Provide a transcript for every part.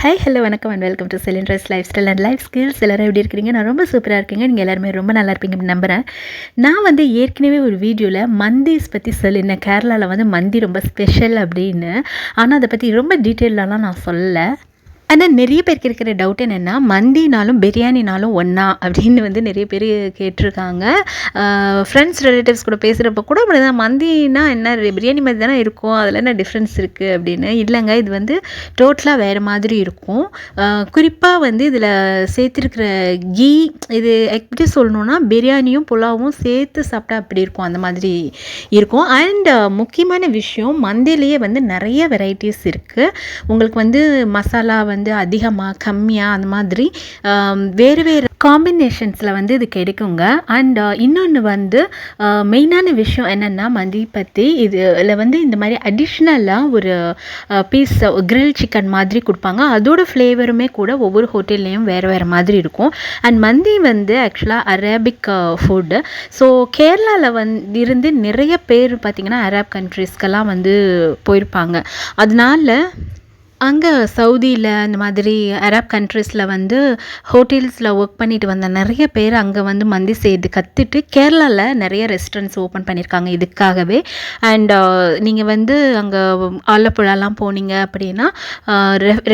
Hi hello வணக்கம் and welcome to cylinders life style and life skills. எல்லோரும் எப்படி இருக்கிறீங்க? நான் ரொம்ப சூப்பராக இருக்கீங்க. நீங்கள் எல்லாருமே ரொம்ப நல்லா இருப்பீங்கன்னு நம்புகிறேன். நான் வந்து ஏற்கனவே ஒரு வீடியோவில் மந்திஸ் பற்றி சொல்லியிருந்தேன். கேரளாவில் வந்து மந்தி ரொம்ப ஸ்பெஷல் அப்படின்னு. ஆனால் அதை பற்றி ரொம்ப டீட்டெயிலெலாம் நான் சொல்லலை. ஆனால் நிறைய பேருக்கு இருக்கிற டவுட் என்னென்னா, மந்தினாலும் பிரியாணினாலும் ஒன்றா அப்படின்னு வந்து நிறைய பேர் கேட்டிருக்காங்க. ஃப்ரெண்ட்ஸ் ரிலேட்டிவ்ஸ் கூட பேசுகிறப்ப கூட அப்படி தான், மந்தினா என்ன பிரியாணி மாதிரி தானே இருக்கும், அதில் என்ன டிஃப்ரென்ஸ் இருக்குது அப்படின்னு. இல்லைங்க, இது வந்து டோட்டலாக வேறு மாதிரி இருக்கும். குறிப்பாக வந்து இதில் சேர்த்துருக்கிற கீ, இது எப்படி சொல்லணுன்னா பிரியாணியும் புலாவும் சேர்த்து சாப்பிட்டா அப்படி இருக்கும், அந்த மாதிரி இருக்கும். அண்ட் முக்கியமான விஷயம், மந்திலேயே வந்து நிறைய வெரைட்டிஸ் இருக்குது. உங்களுக்கு வந்து மசாலா வந்து அதிகமாக கம்மியாக அந்த மாதிரி வேறு வேறு காம்பினேஷன்ஸில் வந்து இது கிடைக்குங்க. அண்ட் இன்னொன்று வந்து மெயினான விஷயம் என்னென்னா, மந்தி பற்றி இதில் வந்து இந்த மாதிரி அடிஷ்னலாக ஒரு பீஸ் கிரில் சிக்கன் மாதிரி கொடுப்பாங்க. அதோட ஃப்ளேவருமே கூட ஒவ்வொரு ஹோட்டல்லையும் வேறு வேறு மாதிரி இருக்கும். அண்ட் மந்தி வந்து ஆக்சுவலாக அரேபிக் ஃபுட்டு. ஸோ கேரளாவில் இருந்து நிறைய பேர் பார்த்திங்கன்னா அரேப் கண்ட்ரீஸ்க்கெல்லாம் வந்து போயிருப்பாங்க. அதனால அங்கே சவுதியில் அந்த மாதிரி அரேப் கண்ட்ரீஸில் வந்து ஹோட்டல்ஸில் ஒர்க் பண்ணிட்டு வந்த நிறைய பேர் அங்கே வந்து மந்தி செய்து கற்றுட்டு கேரளாவில் நிறைய ரெஸ்டாரண்ட்ஸ் ஓப்பன் பண்ணியிருக்காங்க இதுக்காகவே. அண்ட் நீங்கள் வந்து அங்கே ஆலப்புழாலாம் போனீங்க அப்படின்னா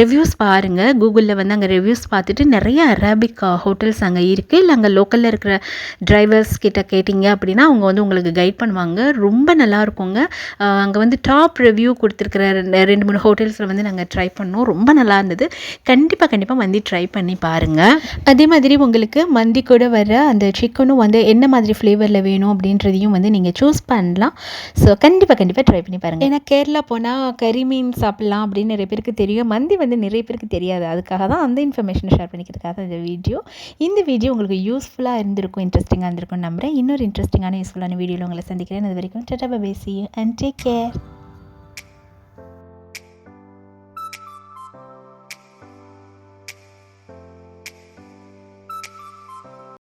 ரிவ்யூஸ் பாருங்கள். கூகுளில் வந்து அங்கே ரிவ்யூஸ் பார்த்துட்டு நிறைய அரேபிக் ஹோட்டல்ஸ் அங்கே இருக்குது. இல்லை அங்கே லோக்கலில் இருக்கிற டிரைவர்ஸ் கிட்ட கேட்டிங்க அப்படின்னா அவங்க வந்து உங்களுக்கு கைட் பண்ணுவாங்க. ரொம்ப நல்லா இருக்குங்க. அங்கே வந்து டாப் ரிவ்யூ கொடுத்துருக்கிற 2-3 ஹோட்டல்ஸில் வந்து நாங்கள் ட்ரை பண்ணோம். ரொம்ப நல்லா இருந்தது. கண்டிப்பாக மந்தி ட்ரை பண்ணி பாருங்கள். அதே மாதிரி உங்களுக்கு மந்தி கூட வர அந்த சிக்கனும் வந்து என்ன மாதிரி ஃப்ளேவரில் வேணும் அப்படின்றதையும் வந்து நீங்கள் சூஸ் பண்ணலாம். ஸோ கண்டிப்பாக ட்ரை பண்ணி பாருங்கள். ஏன்னா கேரளா போனால் கறி மீன் சாப்பிட்லாம் அப்படின்னு நிறைய பேருக்கு தெரியும். மந்தி வந்து நிறைய பேருக்கு தெரியாது. அதுக்காக தான் அந்த இன்ஃபர்மேஷனை ஷேர் பண்ணிக்கிறதுக்காக இந்த வீடியோ உங்களுக்கு யூஸ்ஃபுல்லாக இருந்திருக்கும், இன்ட்ரெஸ்டிங்காக இருந்திருக்கும் நம்புகிறேன். இன்னொரு இன்ட்ரெஸ்டிங்கான யூஸ்ஃபுல்லான வீடியோவில் உங்களை சந்திக்கிறேன். அது வரைக்கும் tata bye bye, see you and take care.